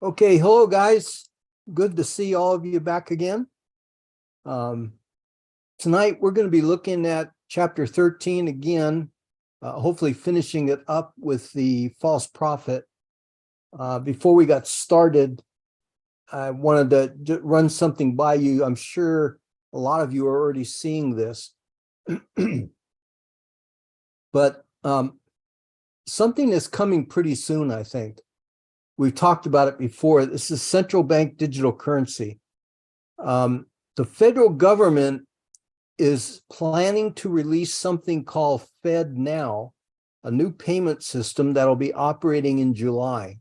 Okay, hello guys. Good to see all of you back again. Um, Tonight we're going to be looking at chapter 13 again, hopefully finishing it up with the false prophet. Before we got started, I wanted to run something by you. I'm sure a lot of you are already seeing this, but something is coming pretty soon, I think. We've talked about it before. This is central bank digital currency. The federal government is planning to release something called FedNow, a new payment system that'll be operating in July.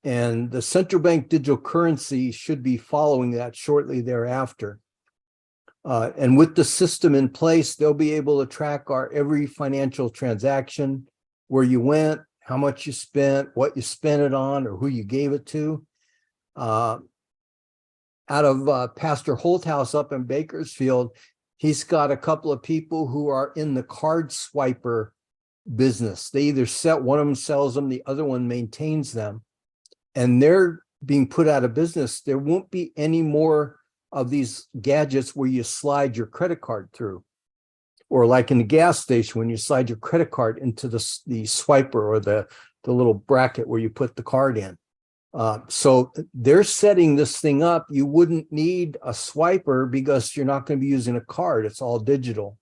And the central bank digital currency should be following that shortly thereafter. And with the system in place, they'll be able to track our every financial transaction, where you went, how much you spent, what you spent it on, or who you gave it to. Out of Pastor Holthouse up in Bakersfield, he's got a couple of people who are in the card swiper business. They either one of them sells them, the other one maintains them, and they're being put out of business. There won't be any more of these gadgets where you slide your credit card through, or like in the gas station when you slide your credit card into the swiper or the little bracket where you put the card in. So they're setting this thing up. You wouldn't need a swiper because you're not going to be using a card. It's all digital.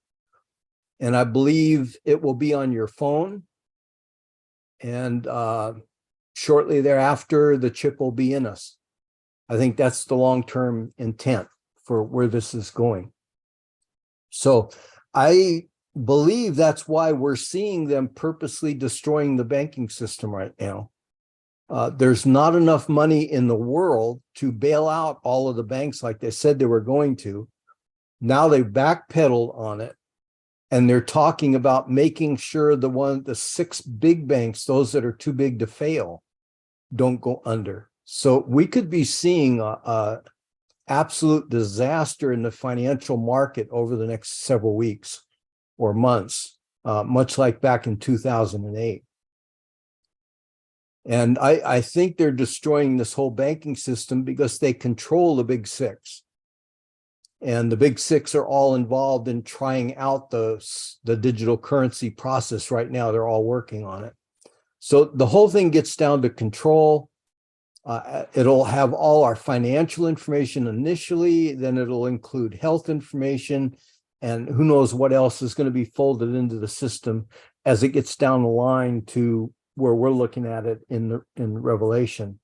And I believe it will be on your phone. And shortly thereafter, the chip will be in us. I think that's the long-term intent for where this is going. So I believe that's why we're seeing them purposely destroying the banking system right now. There's not enough money in the world to bail out all of the banks like they said they were going to. Now they've backpedaled on it, and they're talking about making sure the 6 big banks, those that are too big to fail, don't go under. So we could be seeing a absolute disaster in the financial market over the next several weeks or months, much like back in 2008. And I think they're destroying this whole banking system because they control the big 6. And the big 6 are all involved in trying out the digital currency process right now. They're all working on it. So the whole thing gets down to control. It'll have all our financial information initially, then it'll include health information, and who knows what else is going to be folded into the system as it gets down the line to where we're looking at it in Revelation.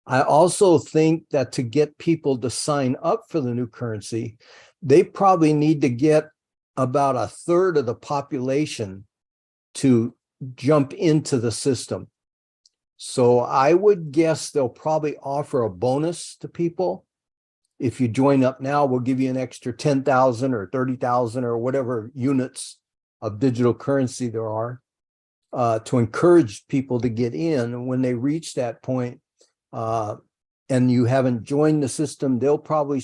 I also think that to get people to sign up for the new currency, they probably need to get about 1/3 of the population to jump into the system. So I would guess they'll probably offer a bonus to people. If you join up now, we'll give you an extra 10,000 or 30,000 or whatever units of digital currency there are. To encourage people to get in. And when they reach that point and you haven't joined the system, they'll probably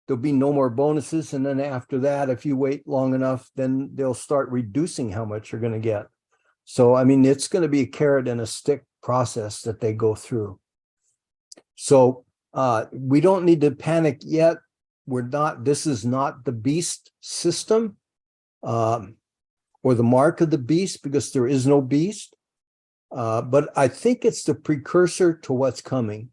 there'll be no more bonuses. And then after that, if you wait long enough, then they'll start reducing how much you're going to get. So, I mean, it's going to be a carrot and a stick process that they go through. So we don't need to panic yet. This is not the beast system. Or the mark of the beast, because there is no beast. But I think it's the precursor to what's coming.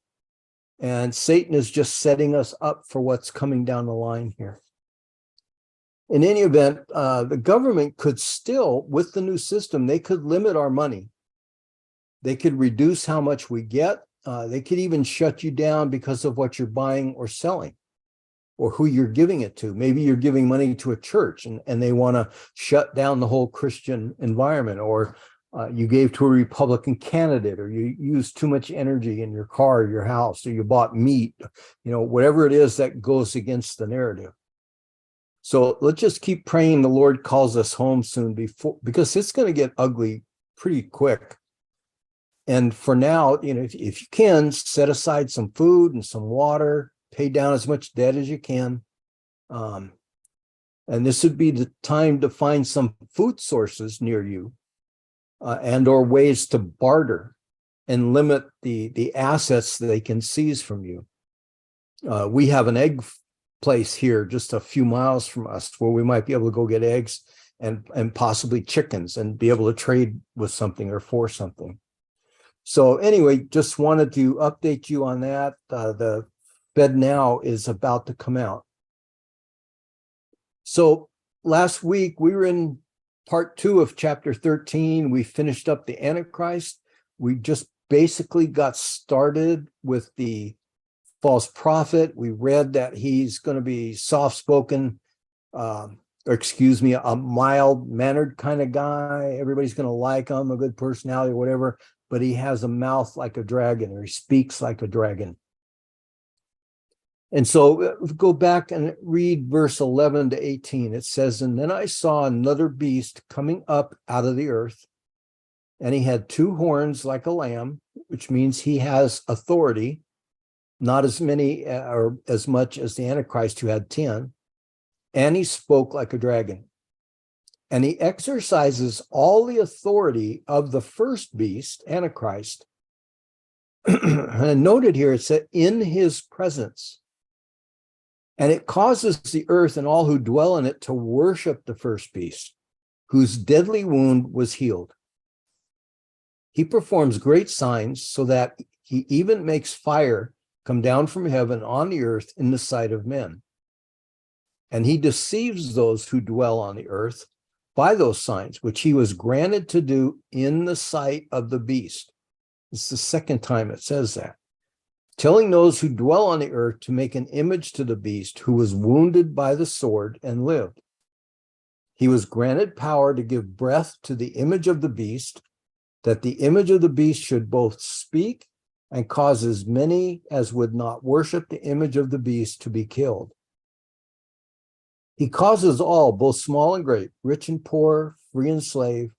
And Satan is just setting us up for what's coming down the line here. In any event, the government could still, with the new system, they could limit our money. They could reduce how much we get. They could even shut you down because of what you're buying or selling, or who you're giving it to. Maybe you're giving money to a church and they want to shut down the whole Christian environment, or you gave to a Republican candidate, or you used too much energy in your car, or your house, or you bought meat, whatever it is that goes against the narrative. So let's just keep praying the Lord calls us home soon, because it's going to get ugly pretty quick. And for now, if you can, set aside some food and some water, pay down as much debt as you can. And this would be the time to find some food sources near you and or ways to barter. and limit the assets that they can seize from you. We have an egg place here just a few miles from us where we might be able to go get eggs and possibly chickens and be able to trade with something or for something. So anyway, just wanted to update you on that. The FedNow is about to come out. So last week we were in part 2 of chapter 13. We finished up the Antichrist. We just basically got started with the false prophet. We read that he's going to be soft-spoken, or excuse me, a mild-mannered kind of guy. Everybody's going to like him, a good personality, whatever, but he has a mouth like a dragon, or he speaks like a dragon. And so go back and read verse 11 to 18. It says, "And then I saw another beast coming up out of the earth, and he had 2 horns like a lamb," which means he has authority, not as many or as much as the Antichrist, who had 10. "And he spoke like a dragon. And he exercises all the authority of the first beast, Antichrist." And noted here, it said, "in his presence. And it causes the earth and all who dwell in it to worship the first beast, whose deadly wound was healed. He performs great signs, so that he even makes fire come down from heaven on the earth in the sight of men. And he deceives those who dwell on the earth by those signs, which he was granted to do in the sight of the beast." It's the second time it says that. "Telling those who dwell on the earth to make an image to the beast, who was wounded by the sword and lived. He was granted power to give breath to the image of the beast, that the image of the beast should both speak and cause as many as would not worship the image of the beast to be killed. He causes all, both small and great, rich and poor, free and slave,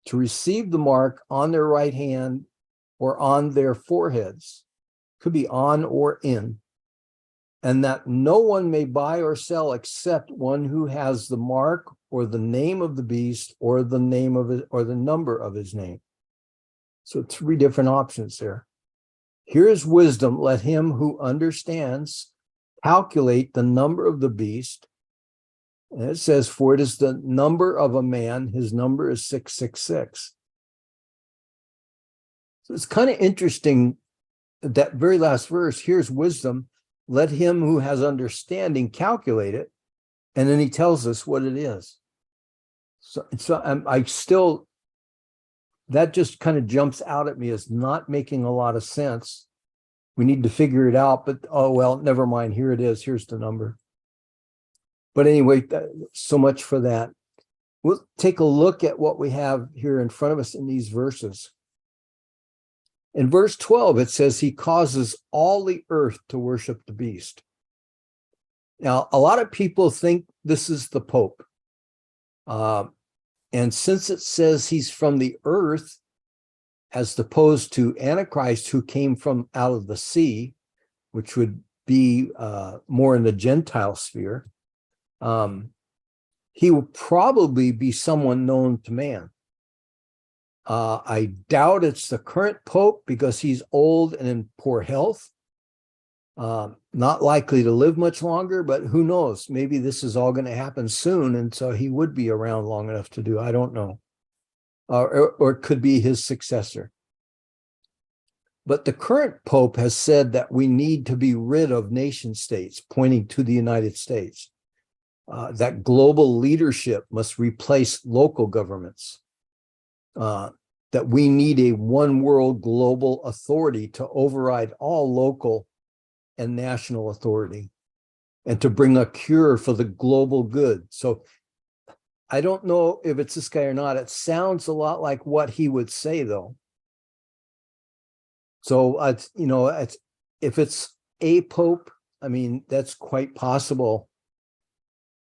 to receive the mark on their right hand or on their foreheads," could be on or in, "and that no one may buy or sell except one who has the mark or the name of the beast or the name of it or the number of his name." So 3 different options there. "Here's wisdom. Let him who understands calculate the number of the beast." And it says, "For it is the number of a man. His number is 666. So it's kind of interesting, that very last verse, "Here's wisdom. Let him who has understanding calculate it." And then he tells us what it is. So I still, that just kind of jumps out at me as not making a lot of sense. We need to figure it out, but oh, well, never mind. Here it is. Here's the number. But anyway, so much for that. We'll take a look at what we have here in front of us in these verses. In verse 12, it says, "He causes all the earth to worship the beast." Now, a lot of people think this is the Pope. And since it says he's from the earth, as opposed to Antichrist, who came from out of the sea, which would be more in the Gentile sphere, he will probably be someone known to man. I doubt it's the current Pope, because he's old and in poor health, not likely to live much longer, but who knows? Maybe this is all going to happen soon, and so he would be around long enough to do, I don't know. Or it could be his successor. But the current Pope has said that we need to be rid of nation states, pointing to the United States. That global leadership must replace local governments. That we need a one world global authority to override all local and national authority, and to bring a cure for the global good. So I don't know if it's this guy or not. It sounds a lot like what he would say, though. So, if it's a Pope, I mean, that's quite possible.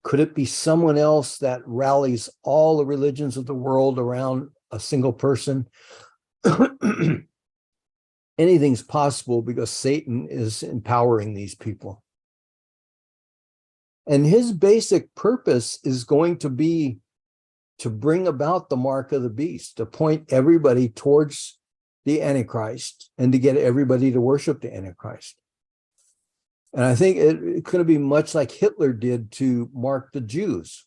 Could it be someone else that rallies all the religions of the world around a single person? Anything's possible, because Satan is empowering these people. And his basic purpose is going to be to bring about the mark of the beast, to point everybody towards the Antichrist and to get everybody to worship the Antichrist. And I think it's going to be much like Hitler did to mark the Jews.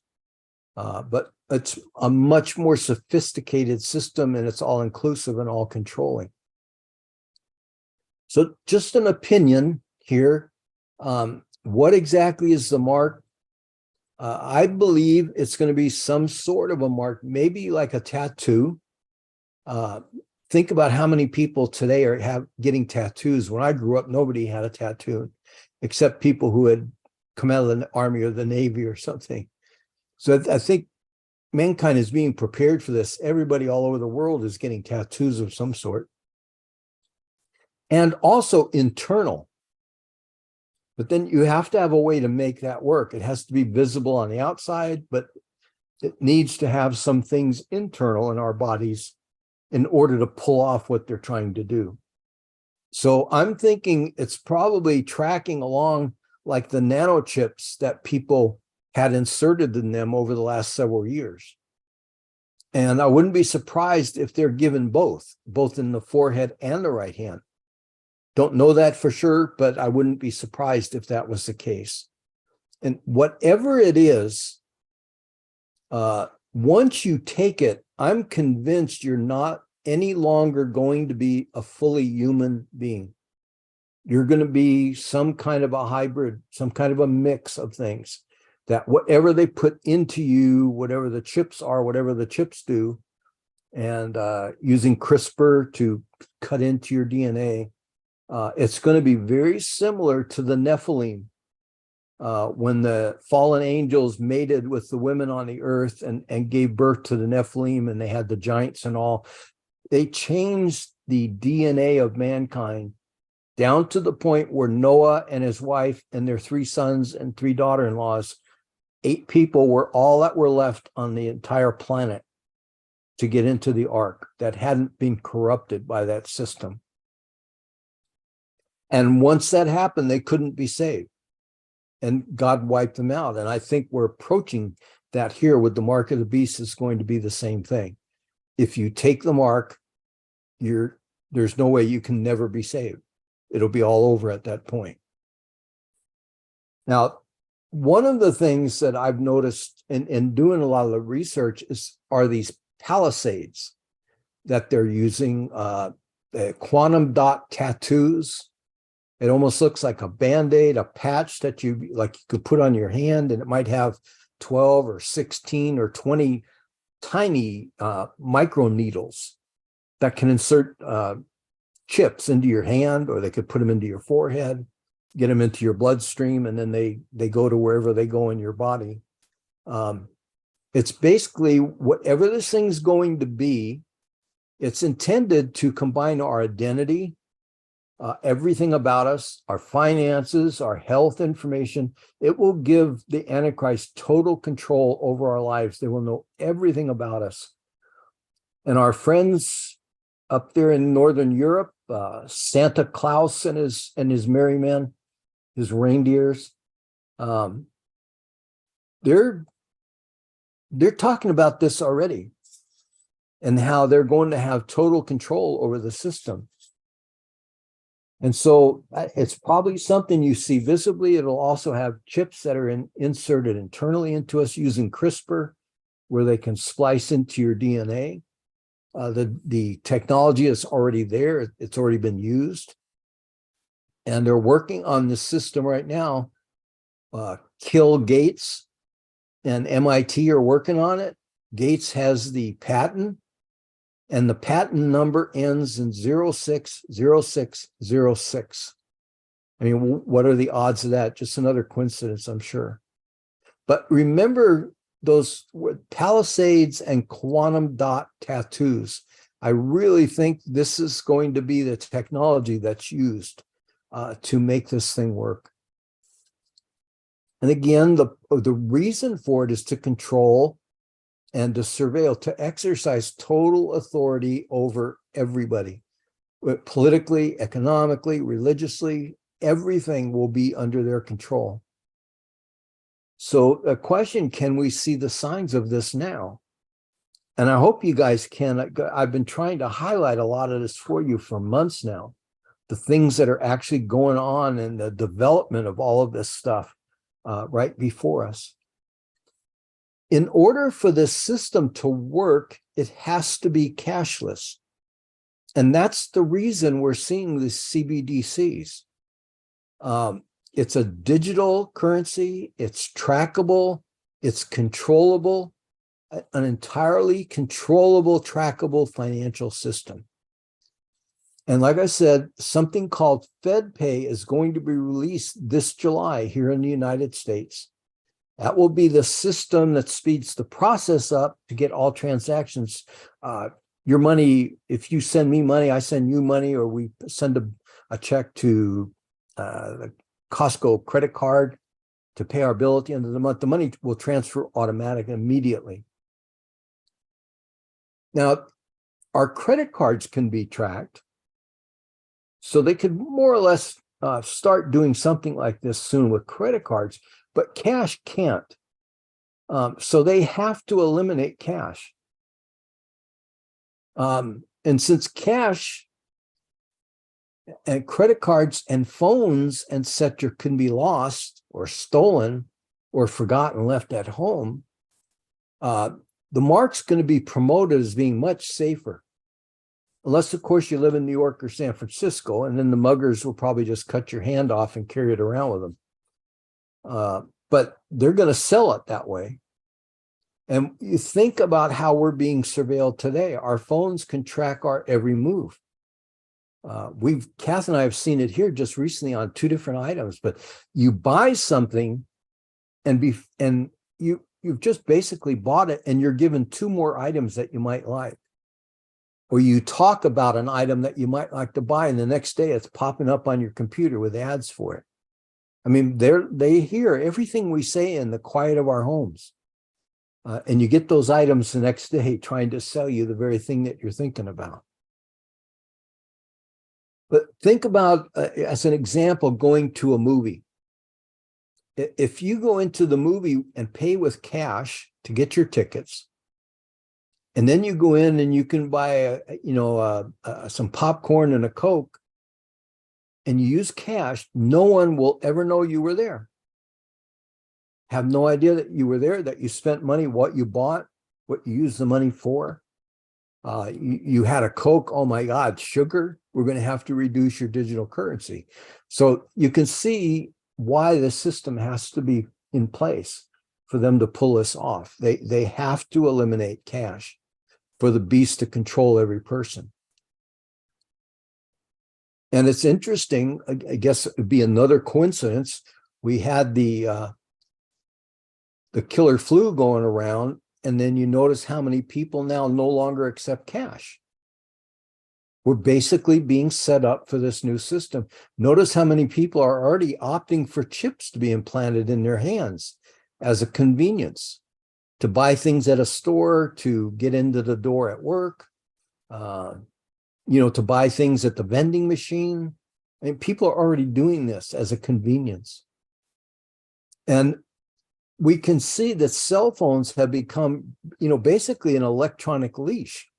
But it's a much more sophisticated system, and it's all inclusive and all controlling. So just an opinion here. What exactly is the mark? I believe it's going to be some sort of a mark, maybe like a tattoo. Think about how many people today are getting tattoos. When I grew up, nobody had a tattoo except people who had come out of the Army or the Navy or something. So I think mankind is being prepared for this. Everybody all over the world is getting tattoos of some sort. And also internal. But then you have to have a way to make that work. It has to be visible on the outside, but it needs to have some things internal in our bodies in order to pull off what they're trying to do. So I'm thinking it's probably tracking along like the nanochips that people had inserted in them over the last several years. And I wouldn't be surprised if they're given both in the forehead and the right hand. Don't know that for sure, but I wouldn't be surprised if that was the case. And whatever it is, once you take it, I'm convinced you're not any longer going to be a fully human being. You're going to be some kind of a hybrid, some kind of a mix of things, that whatever they put into you, whatever the chips are, whatever the chips do, and using CRISPR to cut into your DNA, it's going to be very similar to the Nephilim. When the fallen angels mated with the women on the earth and gave birth to the Nephilim, and they had the giants and all, they changed the DNA of mankind down to the point where Noah and his wife and their 3 sons and 3 daughter-in-laws, 8 people were all that were left on the entire planet to get into the ark that hadn't been corrupted by that system. And once that happened, they couldn't be saved. And God wiped them out. And I think we're approaching that here with the mark of the beast is going to be the same thing. If you take the mark, there's no way you can never be saved. It'll be all over at that point. Now, one of the things that I've noticed in doing a lot of the research are these palisades that they're using, quantum dot tattoos. It almost looks like a Band-Aid, a patch that you could put on your hand, and it might have 12 or 16 or 20 tiny micro needles that can insert chips into your hand, or they could put them into your forehead, get them into your bloodstream, and then they go to wherever they go in your body. It's basically whatever this thing's going to be, it's intended to combine our identity, everything about us, our finances, our health information. It will give the Antichrist total control over our lives. They will know everything about us. And our friends up there in Northern Europe, Santa Claus and his merry men, his reindeers, they're talking about this already, and how they're going to have total control over the system. And so it's probably something you see visibly. It'll also have chips that are inserted internally into us using CRISPR, where they can splice into your DNA. The technology is already there. It's already been used. And they're working on this system right now. Bill Gates and MIT are working on it. Gates has the patent, and the patent number ends in 060606. I mean, what are the odds of that? Just another coincidence, I'm sure. But remember those palisades and quantum dot tattoos. I really think this is going to be the technology that's used to make this thing work. And again, the reason for it is to control and to surveil, to exercise total authority over everybody. Politically, economically, religiously, everything will be under their control. So a question, can we see the signs of this now? And I hope you guys can. I've been trying to highlight a lot of this for you for months now, the things that are actually going on in the development of all of this stuff right before us. In order for this system to work, it has to be cashless. And that's the reason we're seeing these CBDCs. It's a digital currency, it's trackable, it's controllable, an entirely controllable, trackable financial system. And like I said, something called FedPay is going to be released this July here in the United States. That will be the system that speeds the process up to get all transactions. Your money, if you send me money, I send you money, or we send a check to the Costco credit card to pay our bill at the end of the month, the money will transfer automatically immediately. Now, our credit cards can be tracked, so they could more or less start doing something like this soon with credit cards, but cash can't. So they have to eliminate cash. And since cash and credit cards and phones and etc. can be lost or stolen or forgotten, left at home, the mark's going to be promoted as being much safer. Unless, of course, you live in New York or San Francisco, and then the muggers will probably just cut your hand off and carry it around with them. But they're going to sell it that way. And you think about how we're being surveilled today. Our phones can track our every move. Kath and I have seen it here just recently on 2 different items, but you buy something and you've just basically bought it, and you're given 2 more items that you might like. Or you talk about an item that you might like to buy, and the next day it's popping up on your computer with ads for it. I mean, they hear everything we say in the quiet of our homes. And you get those items the next day trying to sell you the very thing that you're thinking about. But think about, as an example, going to a movie. If you go into the movie and pay with cash to get your tickets, and then you go in and you can buy, some popcorn and a Coke, and you use cash, no one will ever know you were there. Have no idea that you were there, that you spent money, what you bought, what you used the money for. You had a Coke, oh my God, sugar, we're going to have to reduce your digital currency. So you can see why the system has to be in place for them to pull this off. They have to eliminate cash for the beast to control every person. And it's interesting, I guess it would be another coincidence. We had the killer flu going around, and then you notice how many people now no longer accept cash. We're basically being set up for this new system. Notice how many people are already opting for chips to be implanted in their hands as a convenience, to buy things at a store, to get into the door at work, to buy things at the vending machine. I mean, people are already doing this as a convenience. And we can see that cell phones have become, basically an electronic leash.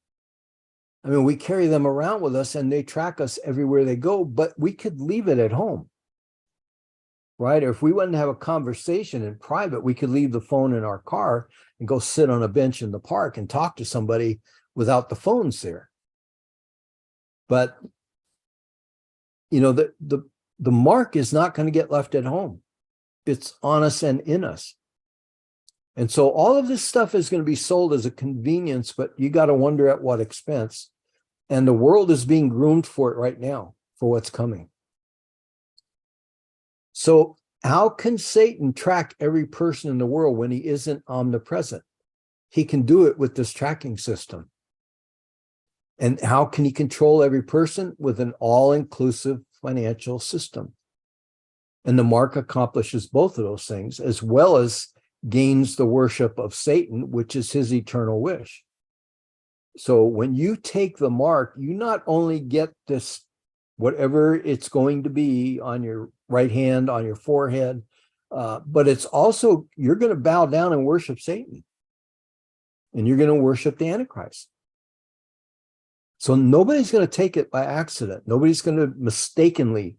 I mean, we carry them around with us and they track us everywhere they go, but we could leave it at home, right? Or if we wanted to have a conversation in private, we could leave the phone in our car and go sit on a bench in the park and talk to somebody without the phones there. But, the mark is not going to get left at home. It's on us and in us. And so all of this stuff is going to be sold as a convenience, but you got to wonder at what expense. And the world is being groomed for it right now, for what's coming. So how can Satan track every person in the world when he isn't omnipresent? He can do it with this tracking system. And how can he control every person? With an all-inclusive financial system. And the mark accomplishes both of those things, as well as gains the worship of Satan, which is his eternal wish. So when you take the mark, you not only get this, whatever it's going to be on your right hand, on your forehead, but it's also, you're going to bow down and worship Satan. and you're going to worship the Antichrist. So nobody's going to take it by accident. Nobody's going to mistakenly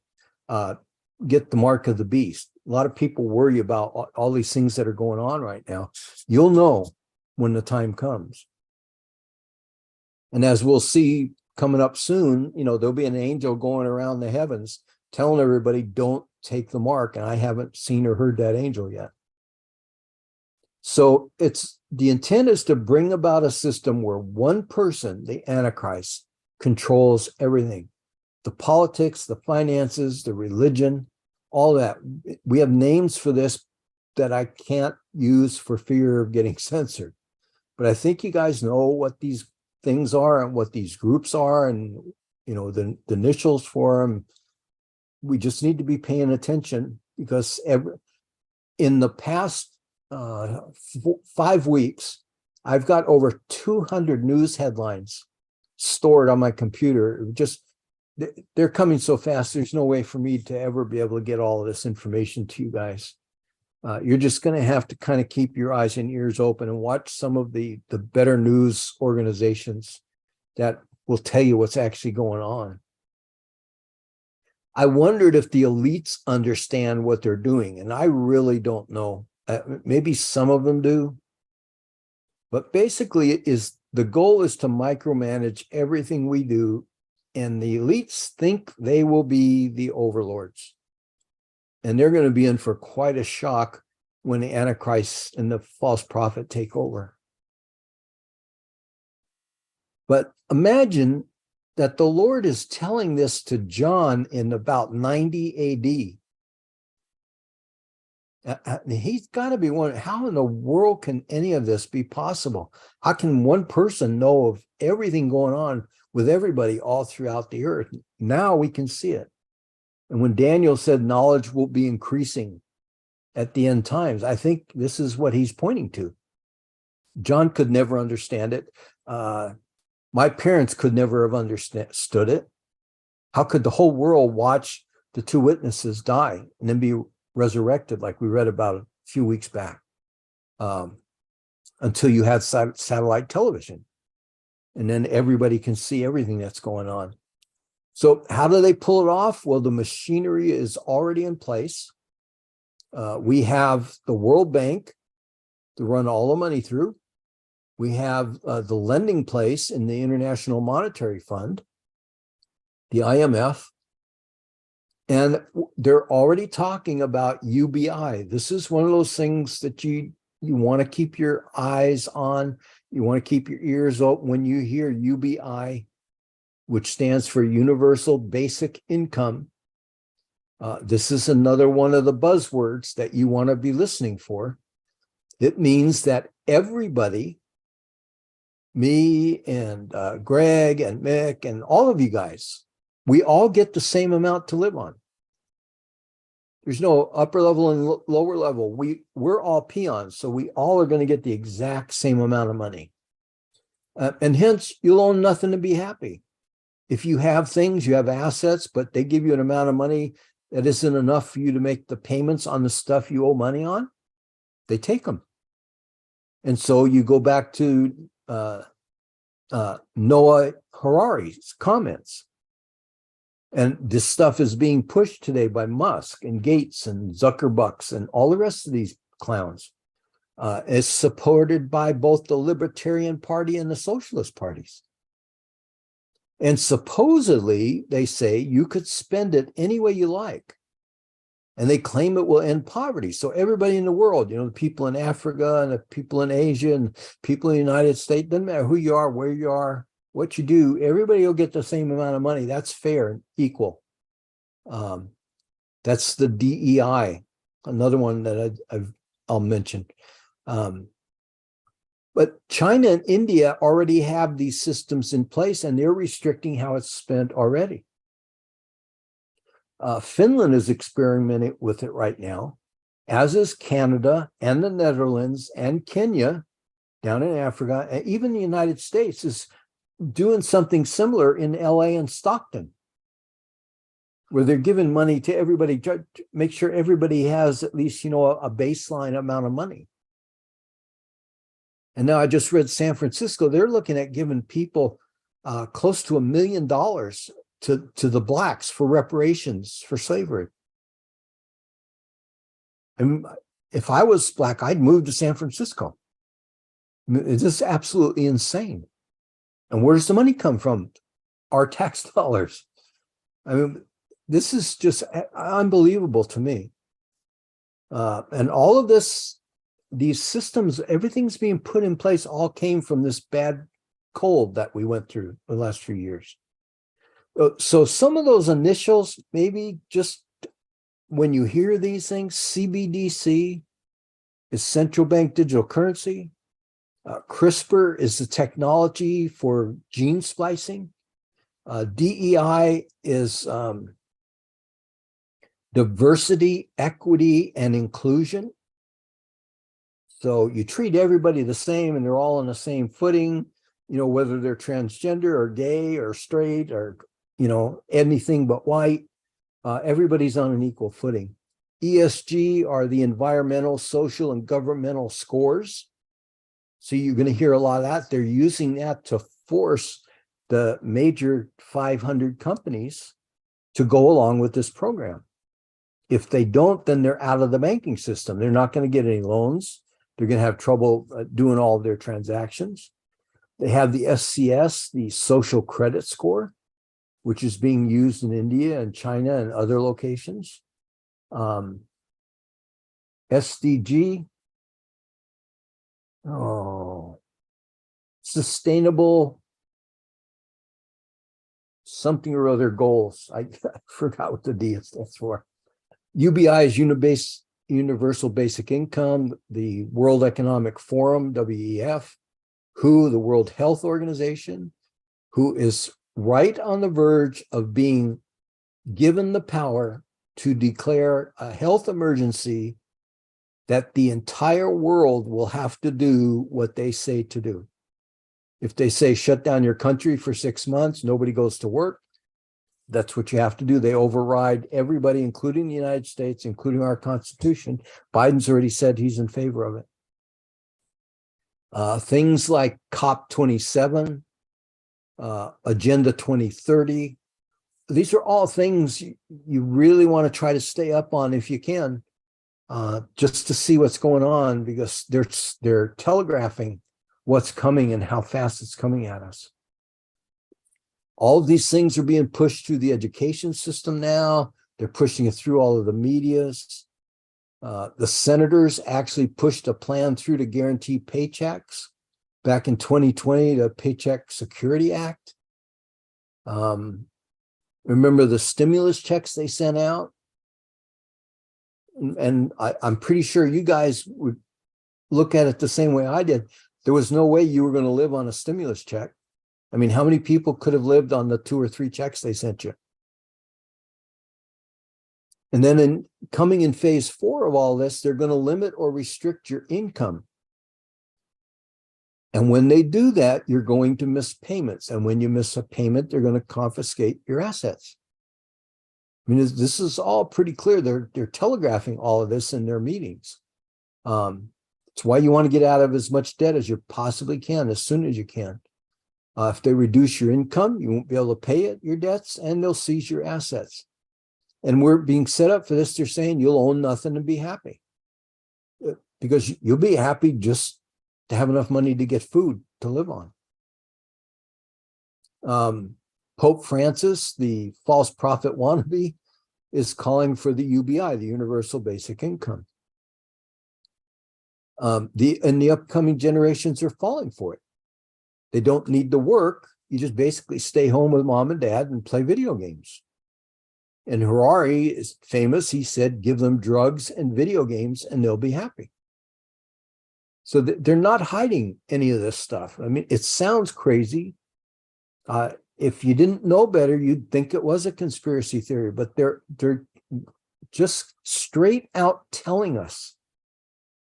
get the mark of the beast. A lot of people worry about all these things that are going on right now. You'll know when the time comes. And as we'll see coming up soon, there'll be an angel going around the heavens telling everybody, don't take the mark. And I haven't seen or heard that angel yet. So the intent is to bring about a system where one person, the Antichrist, controls everything. The politics, the finances, the religion, all that. We have names for this that I can't use for fear of getting censored. But I think you guys know what these things are and what these groups are, and the initials for them. We just need to be paying attention, because in the past 5 weeks, I've got over 200 news headlines stored on my computer. They're coming so fast, there's no way for me to ever be able to get all of this information to you guys. You're just going to have to kind of keep your eyes and ears open and watch some of the better news organizations that will tell you what's actually going on. I wondered if the elites understand what they're doing, and I really don't know. Maybe some of them do, but basically the goal is to micromanage everything we do, and the elites think they will be the overlords. And they're going to be in for quite a shock when the Antichrist and the false prophet take over. But imagine that the Lord is telling this to John in about 90 AD. He's got to be wondering, how in the world can any of this be possible? How can one person know of everything going on with everybody all throughout the earth? Now we can see it. And when Daniel said knowledge will be increasing at the end times, I think this is what he's pointing to. John could never understand it. My parents could never have understood it. How could the whole world watch the two witnesses die and then be resurrected, like we read about a few weeks back, until you had satellite television, and then everybody can see everything that's going on? So how do they pull it off? Well, the machinery is already in place. We have the World Bank to run all the money through. We have the lending place in the International Monetary Fund, the IMF, and they're already talking about UBI. This is one of those things that you want to keep your eyes on. You want to keep your ears open when you hear UBI, which stands for Universal Basic Income. This is another one of the buzzwords that you want to be listening for. It means that everybody, me and Greg and Mick and all of you guys, we all get the same amount to live on. There's no upper level and lower level. We're all peons, so we all are going to get the exact same amount of money. And hence, you'll own nothing to be happy. If you have things, you have assets, but they give you an amount of money that isn't enough for you to make the payments on the stuff you owe money on, they take them. And so you go back to Noah Harari's comments. And this stuff is being pushed today by Musk and Gates and Zuckerbucks and all the rest of these clowns. It's supported by both the Libertarian Party and the Socialist parties. And supposedly, they say you could spend it any way you like. And they claim it will end poverty. So everybody in the world, the people in Africa and the people in Asia and people in the United States, doesn't matter who you are, where you are, what you do, everybody will get the same amount of money. That's fair and equal. That's the DEI, another one that I'll mention. But China and India already have these systems in place, and they're restricting how it's spent already. Finland is experimenting with it right now, as is Canada and the Netherlands and Kenya down in Africa, and even the United States is doing something similar in LA and Stockton, where they're giving money to everybody to make sure everybody has at least, a baseline amount of money. And now I just read San Francisco, they're looking at giving people close to $1 million to the blacks for reparations for slavery. And if I was black, I'd move to San Francisco. It's just absolutely insane. And where does the money come from? Our tax dollars. I mean, this is just unbelievable to me. And all of this, these systems, everything's being put in place, all came from this bad cold that we went through the last few years. So some of those initials, maybe just when you hear these things, CBDC is central bank digital currency. CRISPR is the technology for gene splicing. DEI is diversity, equity, and inclusion. So you treat everybody the same and they're all on the same footing, you know, whether they're transgender or gay or straight or, you know, anything but white, everybody's on an equal footing. ESG are the environmental, social, and governmental scores. So you're going to hear a lot of that. They're using that to force the major 500 companies to go along with this program. If they don't, then they're out of the banking system. They're not going to get any loans. They're going to have trouble doing all of their transactions. They have the SCS, the social credit score, which is being used in India and China and other locations. SDG, sustainable something or other goals. I forgot what the D stands for. UBI is Universal Basic Income, the World Economic Forum, WEF, WHO, the World Health Organization, who is right on the verge of being given the power to declare a health emergency that the entire world will have to do what they say to do. If they say shut down your country for 6 months, nobody goes to work, that's what you have to do. They override everybody, including the United States, including our Constitution. Biden's already said he's in favor of it. Things like COP27, Agenda 2030, these are all things you really want to try to stay up on if you can, just to see what's going on, because they're telegraphing what's coming and how fast it's coming at us. All of these things are being pushed through the education system now. They're pushing it through all of the medias. The senators actually pushed a plan through to guarantee paychecks back in 2020, the Paycheck Security Act. Remember the stimulus checks they sent out? And I'm pretty sure you guys would look at it the same way I did. There was no way you were going to live on a stimulus check. I mean, how many people could have lived on the 2 or 3 checks they sent you? And then coming in phase 4 of all this, they're going to limit or restrict your income. And when they do that, you're going to miss payments. And when you miss a payment, they're going to confiscate your assets. I mean, this is all pretty clear. They're telegraphing all of this in their meetings. It's why you want to get out of as much debt as you possibly can, as soon as you can. If they reduce your income, you won't be able to pay your debts, and they'll seize your assets. And we're being set up for this. They're saying you'll own nothing and be happy, because you'll be happy just to have enough money to get food to live on. Pope Francis, the false prophet wannabe, is calling for the UBI, the Universal Basic Income. And the upcoming generations are falling for it. They don't need to work. You just basically stay home with mom and dad and play video games. And Harari is famous. He said, give them drugs and video games and they'll be happy. So they're not hiding any of this stuff. I mean, it sounds crazy. If you didn't know better, you'd think it was a conspiracy theory, but they're just straight out telling us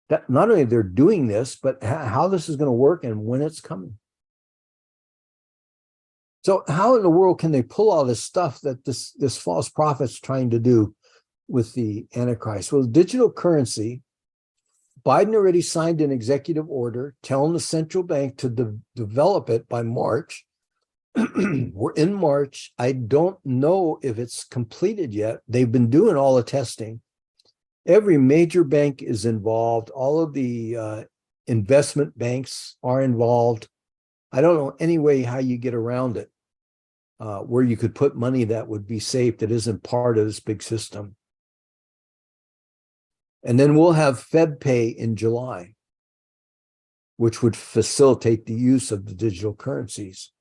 that not only they're doing this, but how this is going to work and when it's coming. So how in the world can they pull all this stuff that this false prophet's trying to do with the Antichrist? Well, digital currency, Biden already signed an executive order telling the central bank to develop it by March. We're in March. I don't know if it's completed yet. They've been doing all the testing. Every major bank is involved. All of the investment banks are involved. I don't know any way how you get around it, where you could put money that would be safe that isn't part of this big system. And then we'll have FedPay in July, which would facilitate the use of the digital currencies.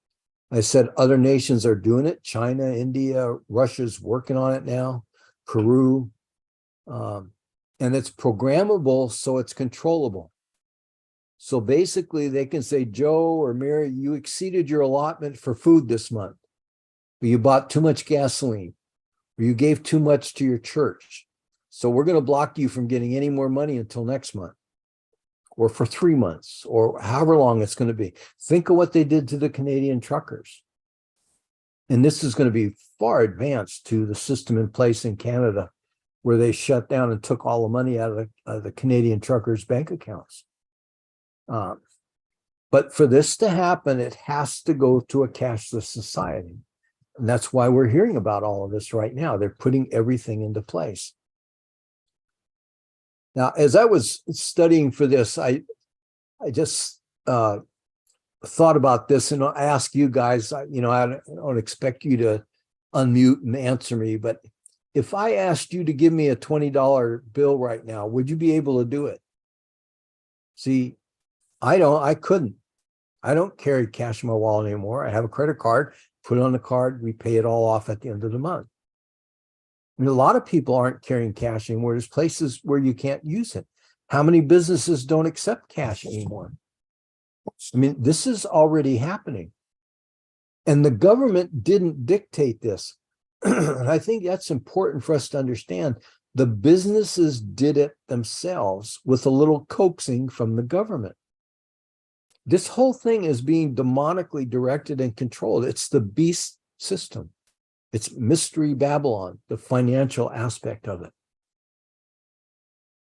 I said other nations are doing it. China, India, Russia's working on it now, Peru. And it's programmable, so it's controllable. So basically they can say, Joe or Mary, you exceeded your allotment for food this month, or you bought too much gasoline, or you gave too much to your church. So we're going to block you from getting any more money until next month, or for 3 months, or however long it's going to be. Think of what they did to the Canadian truckers. And this is going to be far advanced to the system in place in Canada, where they shut down and took all the money out of the Canadian truckers' bank accounts. But for this to happen, it has to go to a cashless society. And that's why we're hearing about all of this right now. They're putting everything into place. Now, as I was studying for this, I just thought about this, and I ask you guys, I don't expect you to unmute and answer me, but if I asked you to give me a $20 bill right now, would you be able to do it? See, I couldn't. I don't carry cash in my wallet anymore. I have a credit card, put it on the card, we pay it all off at the end of the month. I mean, a lot of people aren't carrying cash anymore. There's places where you can't use it. How many businesses don't accept cash anymore? I mean, this is already happening. And the government didn't dictate this. And I think that's important for us to understand. The businesses did it themselves with a little coaxing from the government. This whole thing is being demonically directed and controlled. It's the beast system. It's Mystery Babylon, the financial aspect of it.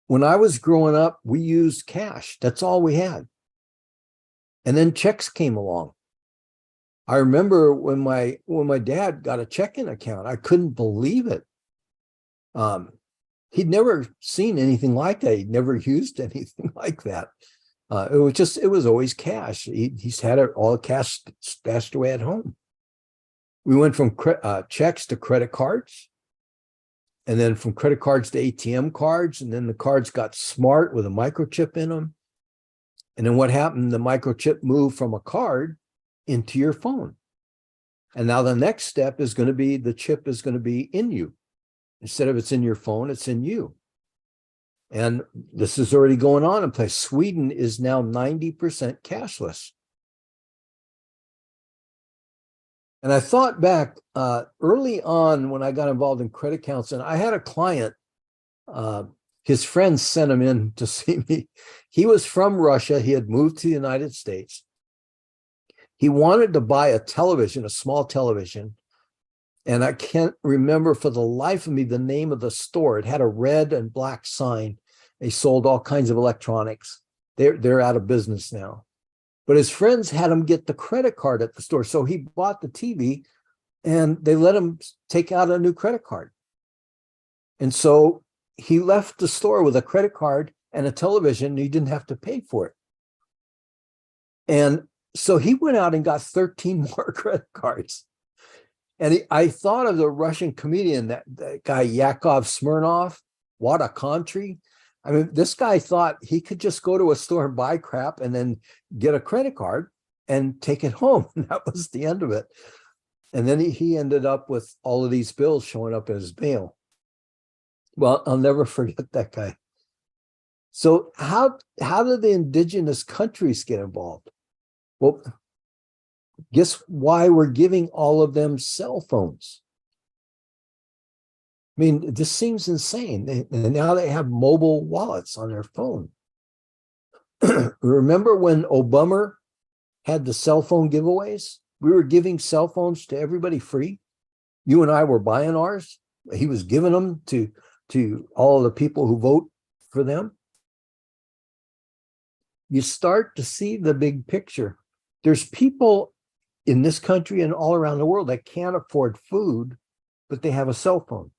When I was growing up, we used cash. That's all we had. And then checks came along. I remember when my dad got a checking account, I couldn't believe it. He'd never seen anything like that. He'd never used anything like that. It was always cash. He's had all the cash stashed away at home. We went from checks to credit cards, and then from credit cards to ATM cards, and then the cards got smart with a microchip in them. And then what happened? The microchip moved from a card into your phone. And now the next step is going to be the chip is going to be in you. Instead of it's in your phone, it's in you. And this is already going on in place. Sweden is now 90% cashless. And I thought back early on when I got involved in credit counseling, I had a client, his friends sent him in to see me. He was from Russia. He had moved to the United States. He wanted to buy a television, a small television. And I can't remember for the life of me the name of the store. It had a red and black sign. They sold all kinds of electronics. They're out of business now. But his friends had him get the credit card at the store. So he bought the TV and they let him take out a new credit card. And so he left the store with a credit card and a television, and he didn't have to pay for it. And so he went out and got 13 more credit cards. And I thought of the Russian comedian, that guy Yakov Smirnoff, what a country. I mean, this guy thought he could just go to a store and buy crap and then get a credit card and take it home. And that was the end of it. And then he ended up with all of these bills showing up in his mail. Well, I'll never forget that guy. So how did the indigenous countries get involved? Well, guess why we're giving all of them cell phones? I mean, this seems insane. And now they have mobile wallets on their phone. Remember when Obama had the cell phone giveaways? We were giving cell phones to everybody free. You and I were buying ours. He was giving them to all of the people who vote for them. you start to see the big picture. There's people in this country and all around the world that can't afford food, but they have a cell phone.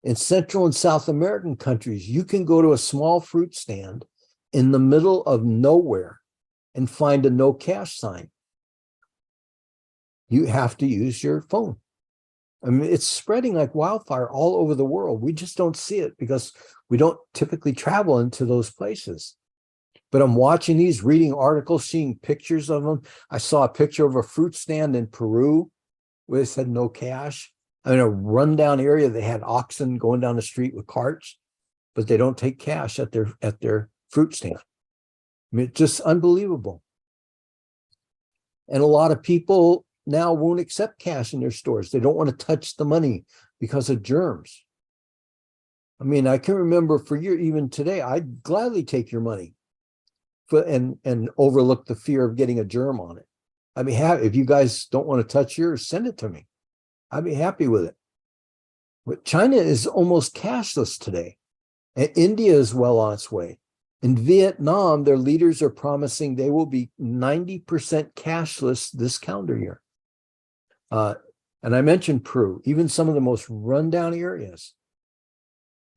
In Central and South American countries, you can go to a small fruit stand in the middle of nowhere and find a no cash sign. You have to use your phone. I mean, it's spreading like wildfire all over the world. We just don't see it because we don't typically travel into those places. But I'm watching these, reading articles, seeing pictures of them. I saw a picture of a fruit stand in Peru where it said no cash. I mean, a rundown area, they had oxen going down the street with carts, but they don't take cash at their fruit stand. I mean, it's just unbelievable. And a lot of people now won't accept cash in their stores. They don't want to touch the money because of germs. I mean, I can remember for years, even today, I'd gladly take your money and overlook the fear of getting a germ on it. I mean, if you guys don't want to touch yours, send it to me. I'd be happy with it. But China is almost cashless today. And India is well on its way. In Vietnam, their leaders are promising they will be 90% cashless this calendar year. And I mentioned Peru, even some of the most rundown areas.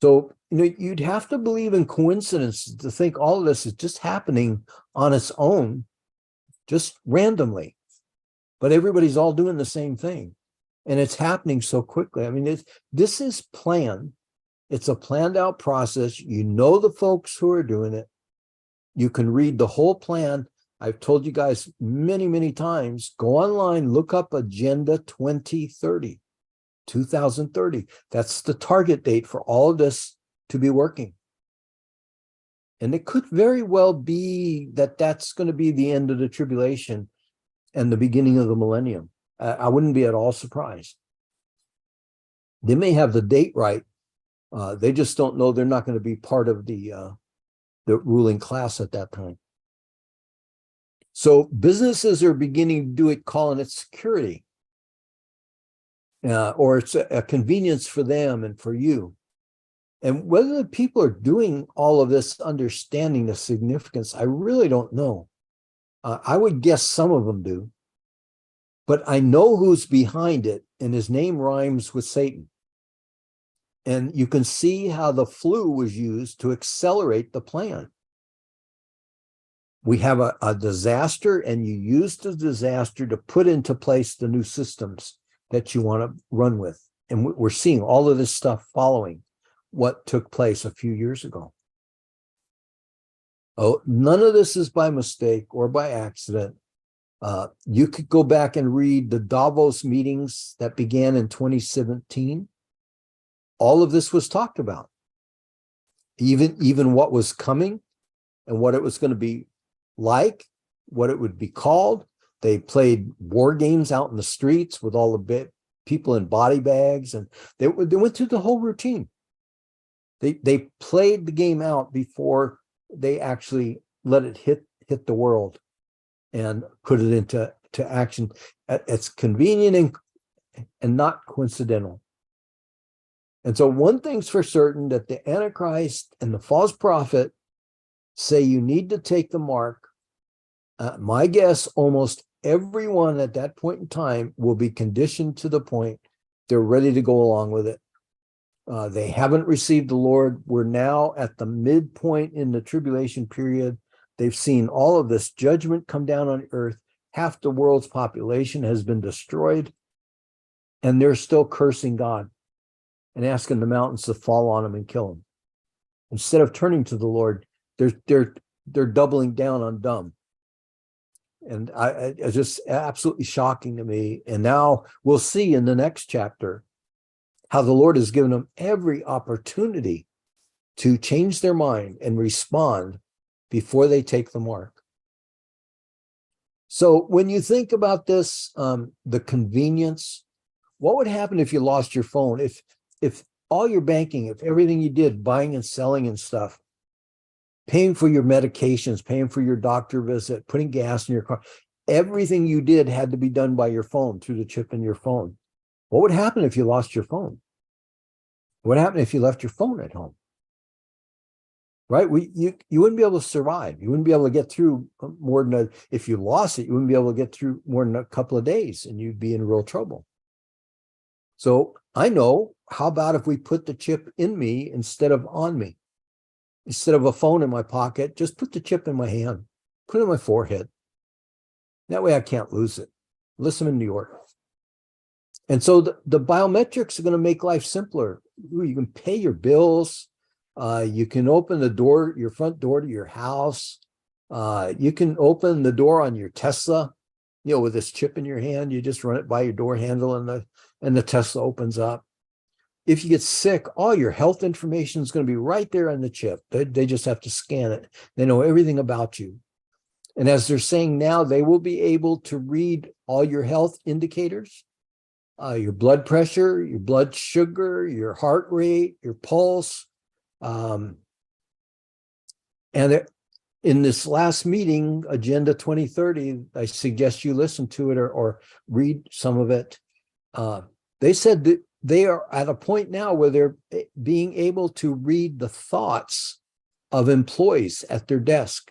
So, you'd have to believe in coincidence to think all of this is just happening on its own, just randomly. But everybody's all doing the same thing. And it's happening so quickly. I mean, this is planned. It's a planned out process. You know the folks who are doing it. You can read the whole plan. I've told you guys many, many times, go online, look up Agenda 2030. That's the target date for all of this to be working. And it could very well be that that's going to be the end of the tribulation and the beginning of the millennium. I wouldn't be at all surprised. They may have the date right. They just don't know they're not going to be part of the ruling class at that time. So businesses are beginning to do it, calling it security. Or it's a convenience for them and for you. And whether the people are doing all of this, understanding the significance, I really don't know. I would guess some of them do. But I know who's behind it, and his name rhymes with Satan. And you can see how the flu was used to accelerate the plan. We have a disaster, and you use the disaster to put into place the new systems that you want to run with. And we're seeing all of this stuff following what took place a few years ago. Oh, none of this is by mistake or by accident. You could go back and read the Davos meetings that began in 2017. All of this was talked about. Even what was coming and what it was going to be like, what it would be called. They played war games out in the streets with all the people in body bags, and they went through the whole routine. They played the game out before they actually let it hit the world and put it into action. It's convenient and not coincidental. And so one thing's for certain, that the Antichrist and the false prophet say you need to take the mark. My guess, almost everyone at that point in time will be conditioned to the point they're ready to go along with it. They haven't received the Lord. We're now at the midpoint in the tribulation period. They've seen all of this judgment come down on earth. Half the world's population has been destroyed, and they're still cursing God and asking the mountains to fall on them and kill them. Instead of turning to the Lord, they're doubling down on dumb. And it's just absolutely shocking to me. And now we'll see in the next chapter how the Lord has given them every opportunity to change their mind and respond before they take the mark. So when you think about this, the convenience, what would happen if you lost your phone? If all your banking, if everything you did, buying and selling and stuff, paying for your medications, paying for your doctor visit, putting gas in your car, everything you did had to be done by your phone, through the chip in your phone. What would happen if you lost your phone? What happened if you left your phone at home? right? You wouldn't be able to survive. You wouldn't be able to get through more than if you lost it, you wouldn't be able to get through more than a couple of days, and you'd be in real trouble. So I know, how about if we put the chip in me instead of on me? Instead of a phone in my pocket, just put the chip in my hand, put it on my forehead. That way I can't lose it. Listen in New York. And so the biometrics are going to make life simpler. You can pay your bills. You can open the door, your front door to your house. You can open the door on your Tesla, with this chip in your hand. You just run it by your door handle and the Tesla opens up. If you get sick, all your health information is going to be right there on the chip. They just have to scan it. They know everything about you. And as they're saying now, they will be able to read all your health indicators, your blood pressure, your blood sugar, your heart rate, your pulse. And in this last meeting, Agenda 2030, I suggest you listen to it or read some of it. They said that they are at a point now where they're being able to read the thoughts of employees at their desk.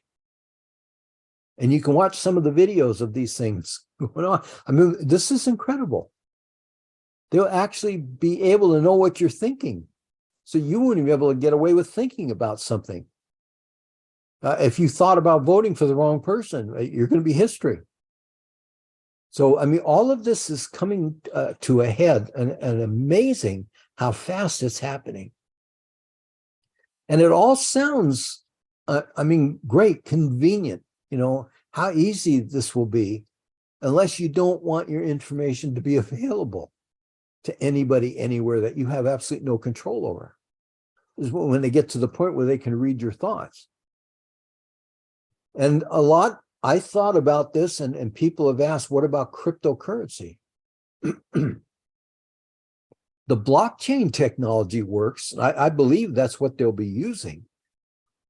And you can watch some of the videos of these things going on. I mean, this is incredible. They'll actually be able to know what you're thinking. So you wouldn't be able to get away with thinking about something. If you thought about voting for the wrong person, you're going to be history. So, I mean, all of this is coming to a head, and amazing how fast it's happening. And it all sounds, great, convenient, how easy this will be, unless you don't want your information to be available to anybody, anywhere, that you have absolutely no control over. Is when they get to the point where they can read your thoughts. And I thought about this, and people have asked, what about cryptocurrency? The blockchain technology works. I believe that's what they'll be using.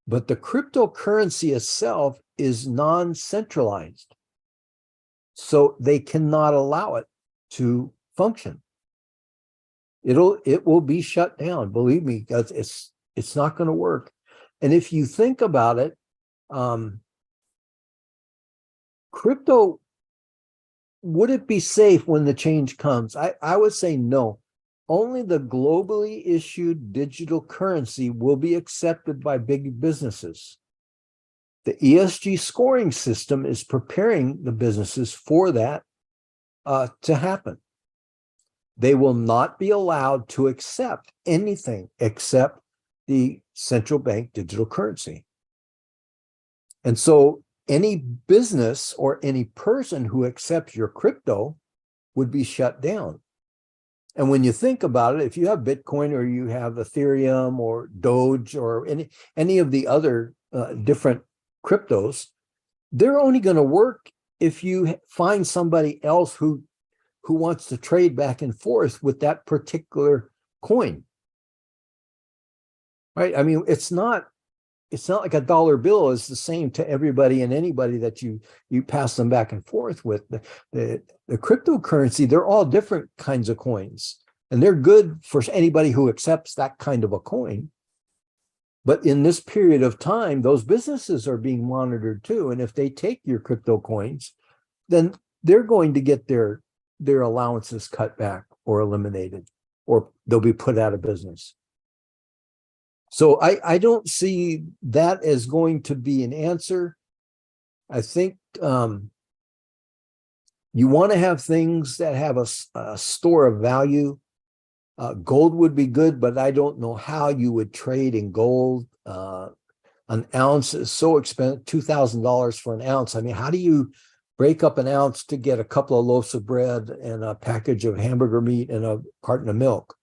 But the cryptocurrency itself is non-centralized. So they cannot allow it to function. It will be shut down, believe me, because it's not going to work. And if you think about it, crypto, would it be safe when the change comes? I would say no. Only the globally issued digital currency will be accepted by big businesses. The ESG scoring system is preparing the businesses for that to happen. They will not be allowed to accept anything except the central bank digital currency. And so any business or any person who accepts your crypto would be shut down. And when you think about it, if you have Bitcoin or you have Ethereum or Doge or any of the other different cryptos, they're only going to work if you find somebody else who wants to trade back and forth with that particular coin. Right? I mean, it's not like a dollar bill is the same to everybody and anybody that you pass them back and forth with. The cryptocurrency, they're all different kinds of coins, and they're good for anybody who accepts that kind of a coin. But in this period of time, those businesses are being monitored too. And if they take your crypto coins, then they're going to get their allowances cut back or eliminated, or they'll be put out of business. So I don't see that as going to be an answer. I think you want to have things that have a store of value. Gold would be good, but I don't know how you would trade in gold. An ounce is so expensive, $2,000 for an ounce. I mean, how do you break up an ounce to get a couple of loaves of bread and a package of hamburger meat and a carton of milk?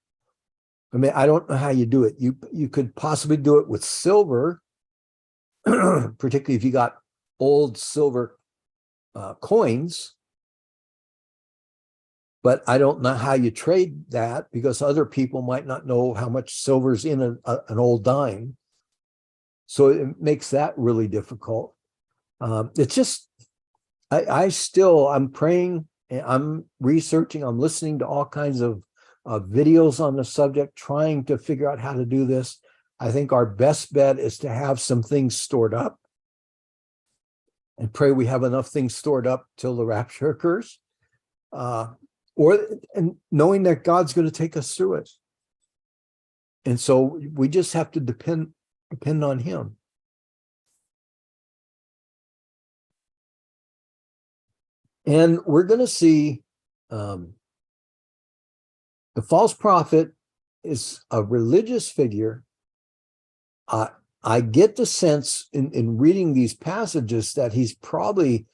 I mean, I don't know how you do it. You could possibly do it with silver, particularly if you got old silver coins. But I don't know how you trade that, because other people might not know how much silver's in an old dime. So it makes that really difficult. It's just, I'm praying, I'm researching, I'm listening to all kinds of videos on the subject, trying to figure out how to do this. I think our best bet is to have some things stored up and pray we have enough things stored up till the rapture occurs, and knowing that God's going to take us through it. And so we just have to depend on him. And we're going to see the false prophet is a religious figure. I get the sense in reading these passages that he's probably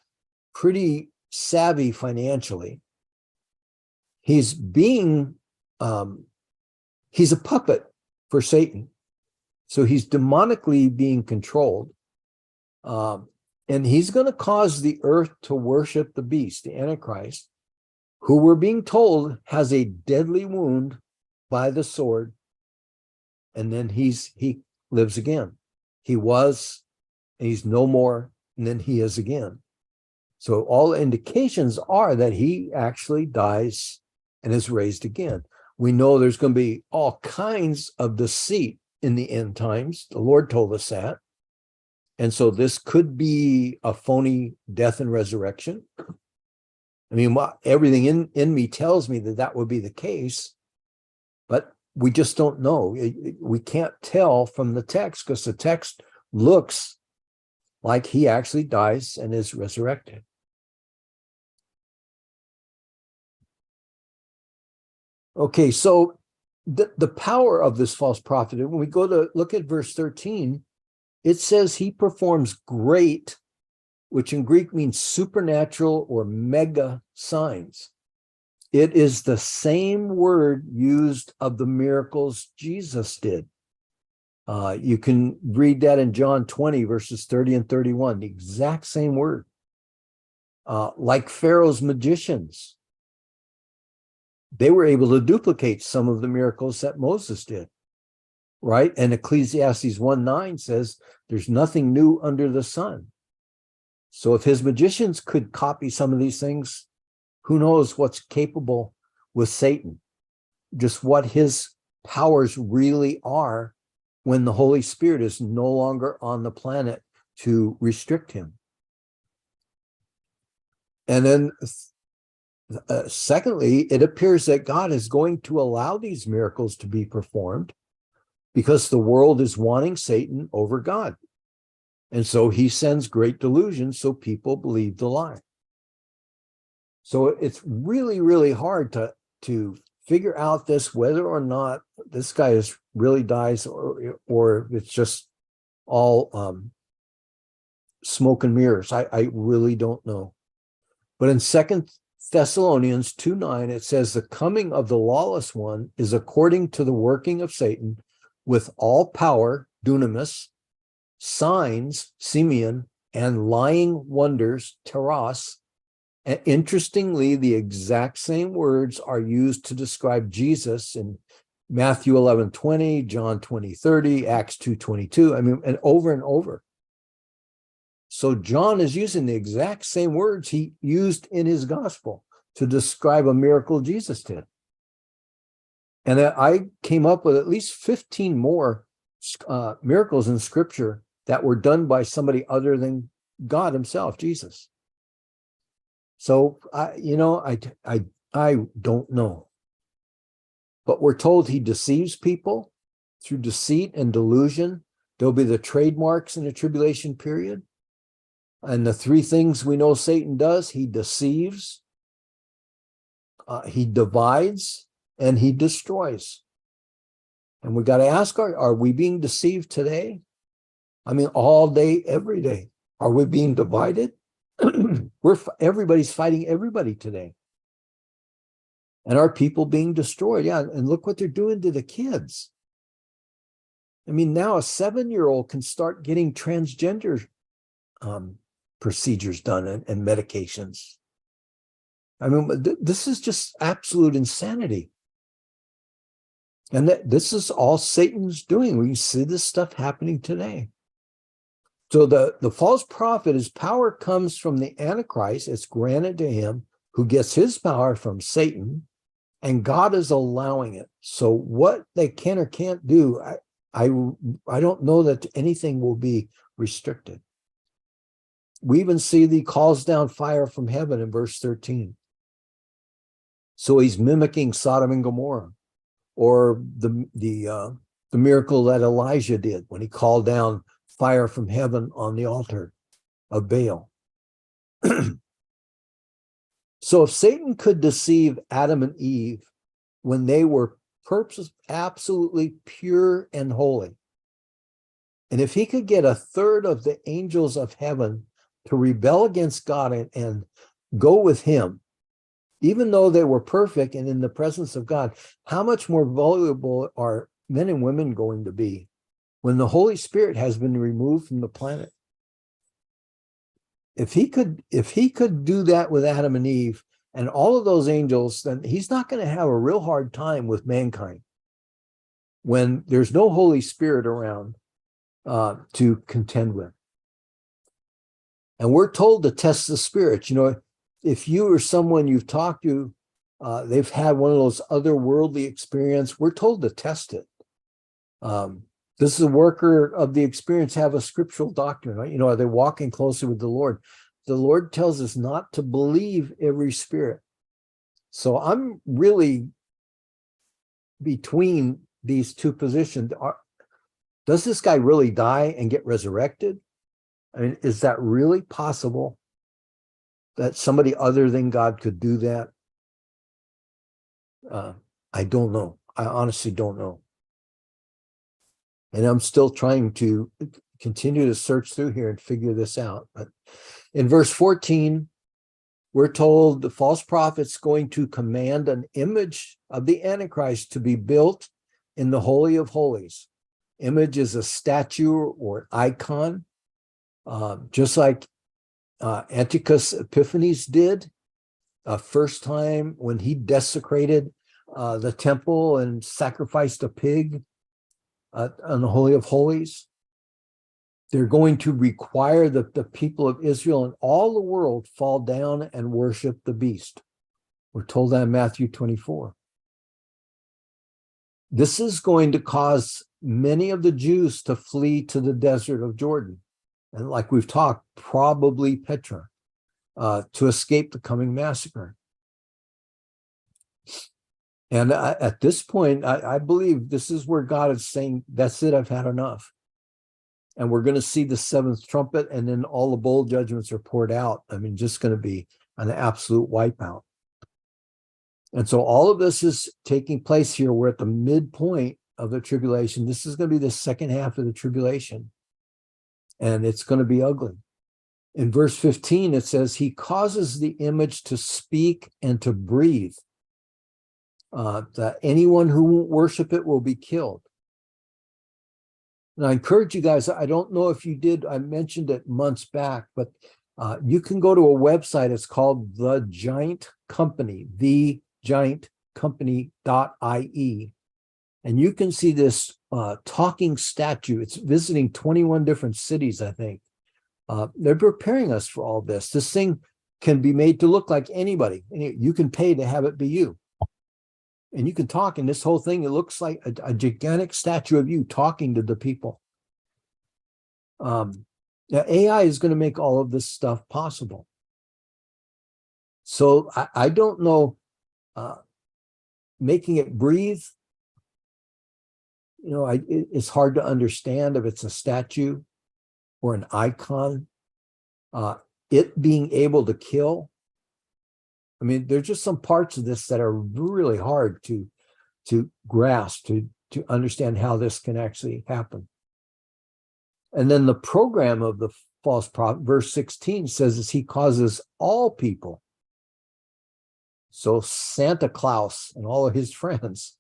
pretty savvy financially. He's a puppet for Satan. So he's demonically being controlled. And he's going to cause the earth to worship the beast, the Antichrist, who we're being told has a deadly wound by the sword. And then he lives again. He was, and he's no more, and then he is again. So all indications are that he actually dies and is raised again. We know there's going to be all kinds of deceit in the end times. The Lord told us that. And so this could be a phony death and resurrection. I mean, everything in me tells me that would be the case, but we just don't know. We can't tell from the text because the text looks like he actually dies and is resurrected. Okay, so the power of this false prophet, when we go to look at verse 13, it says he performs great, which in Greek means supernatural or mega signs. It is the same word used of the miracles Jesus did. You can read that in John 20, verses 30 and 31, the exact same word. Like Pharaoh's magicians, they were able to duplicate some of the miracles that Moses did, right? And Ecclesiastes 1:9 says, there's nothing new under the sun. So if his magicians could copy some of these things, who knows what's capable with Satan, just what his powers really are when the Holy Spirit is no longer on the planet to restrict him. And then secondly, it appears that God is going to allow these miracles to be performed because the world is wanting Satan over God. And so he sends great delusion so people believe the lie. So it's really, really hard to figure out this, whether or not this guy really dies or it's just all smoke and mirrors. I really don't know. But in 2 Thessalonians 2:9, it says, the coming of the lawless one is according to the working of Satan with all power, dunamis, signs, Simeon, and lying wonders, teros. And interestingly, the exact same words are used to describe Jesus in Matthew 11:20, John 20:30, Acts 2:22. I mean, and over. So John is using the exact same words he used in his gospel to describe a miracle Jesus did. And I came up with at least 15 more miracles in Scripture that were done by somebody other than God himself, Jesus. So I don't know. But we're told he deceives people through deceit and delusion. There'll be the trademarks in the tribulation period. And the three things we know Satan does: he deceives, he divides, and he destroys. And we got to ask, are we being deceived today? I mean, all day, every day. Are we being divided? Everybody's fighting everybody today. And are people being destroyed? Yeah, and look what they're doing to the kids. I mean, now a 7-year-old can start getting transgender procedures done and medications. I mean, this is just absolute insanity. And this is all Satan's doing. We see this stuff happening today. So the false prophet, his power comes from the Antichrist. It's granted to him, who gets his power from Satan, and God is allowing it. So what they can or can't do, I don't know that anything will be restricted. We even see he calls down fire from heaven in verse 13. So he's mimicking Sodom and Gomorrah, or the miracle that Elijah did when he called down fire from heaven on the altar of Baal. So if Satan could deceive Adam and Eve when they were absolutely pure and holy, and if he could get a third of the angels of heaven to rebel against God and go with him, even though they were perfect and in the presence of God, how much more vulnerable are men and women going to be when the Holy Spirit has been removed from the planet? If he could do that with Adam and Eve and all of those angels, then he's not going to have a real hard time with mankind when there's no Holy Spirit around to contend with. And we're told to test the spirits. You know, if you or someone you've talked to, they've had one of those otherworldly experiences, we're told to test it. Does the worker of the experience have a scriptural doctrine? Right? You know, are they walking closely with the Lord? The Lord tells us not to believe every spirit. So I'm really between these two positions. Does this guy really die and get resurrected? I mean, is that really possible that somebody other than God could do that? I don't know. I honestly don't know. And I'm still trying to continue to search through here and figure this out. But in verse 14, we're told the false prophet's going to command an image of the Antichrist to be built in the Holy of Holies. Image is a statue or an icon, just like Antiochus Epiphanes did first time when he desecrated the temple and sacrificed a pig on the Holy of Holies. They're going to require that the people of Israel and all the world fall down and worship the beast. We're told that in Matthew 24. This is going to cause many of the Jews to flee to the desert of Jordan. And like we've talked, probably Petra, to escape the coming massacre. And at this point, I believe this is where God is saying, that's it, I've had enough. And we're going to see the seventh trumpet, and then all the bowl judgments are poured out. I mean, just going to be an absolute wipeout. And so all of this is taking place here. We're at the midpoint of the tribulation. This is going to be the second half of the tribulation. And it's going to be ugly. In verse 15, it says, he causes the image to speak and to breathe. That anyone who won't worship it will be killed. And I encourage you guys, I don't know if you did, I mentioned it months back, but you can go to a website. It's called The Giant Company, thegiantcompany.ie. And you can see this talking statue. It's visiting 21 different cities, I think. They're preparing us for all this. This thing can be made to look like anybody. You can pay to have it be you. And you can talk, and this whole thing, it looks like a gigantic statue of you talking to the people. Now AI is going to make all of this stuff possible. So I don't know, making it breathe, you know, it's hard to understand if it's a statue or an icon. It being able to kill. I mean, there's just some parts of this that are really hard to grasp, to understand how this can actually happen. And then the program of the false prophet, verse 16 says, is he causes all people. So Santa Claus and all of his friends,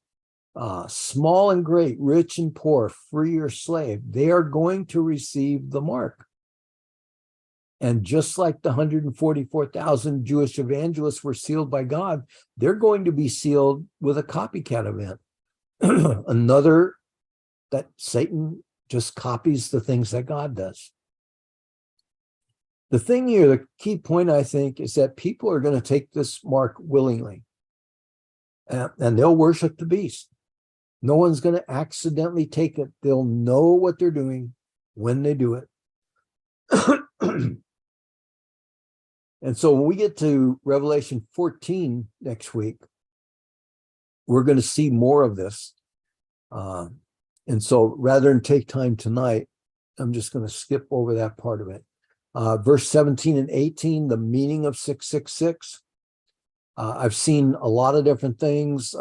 small and great, rich and poor, free or slave, they are going to receive the mark. And just like the 144,000 Jewish evangelists were sealed by God, they're going to be sealed with a copycat event. Another that Satan just copies the things that God does. The thing here, the key point, I think, is that people are going to take this mark willingly. And they'll worship the beast. No one's going to accidentally take it. They'll know what they're doing when they do it. And so when we get to Revelation 14 next week, we're going to see more of this. And so rather than take time tonight, I'm just going to skip over that part of it. Verse 17 and 18, the meaning of 666. I've seen a lot of different things.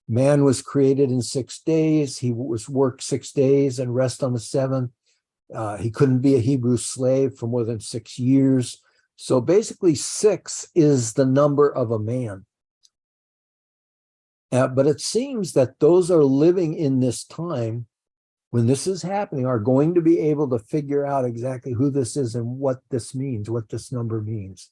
Man was created in 6 days. He was worked 6 days and rest on the seventh. He couldn't be a Hebrew slave for more than 6 years. So basically 6 is the number of a man. But it seems that those are living in this time when this is happening are going to be able to figure out exactly who this is and what this means, what this number means.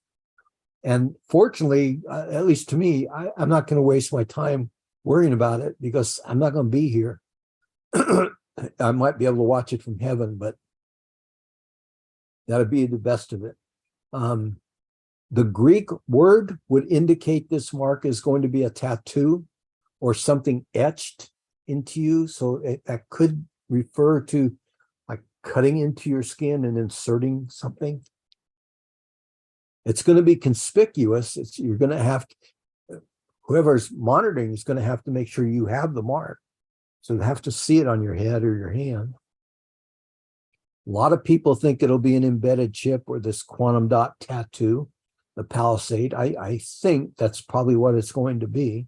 And fortunately, at least to me, I'm not going to waste my time worrying about it because I'm not going to be here. I might be able to watch it from heaven, but that'd be the best of it. The Greek word would indicate this mark is going to be a tattoo or something etched into you. So that could refer to like cutting into your skin and inserting something. It's going to be conspicuous. You're going to have to, whoever's monitoring is going to have to make sure you have the mark. So they have to see it on your head or your hand. A lot of people think it'll be an embedded chip or this quantum dot tattoo, the Palisade. I think that's probably what it's going to be.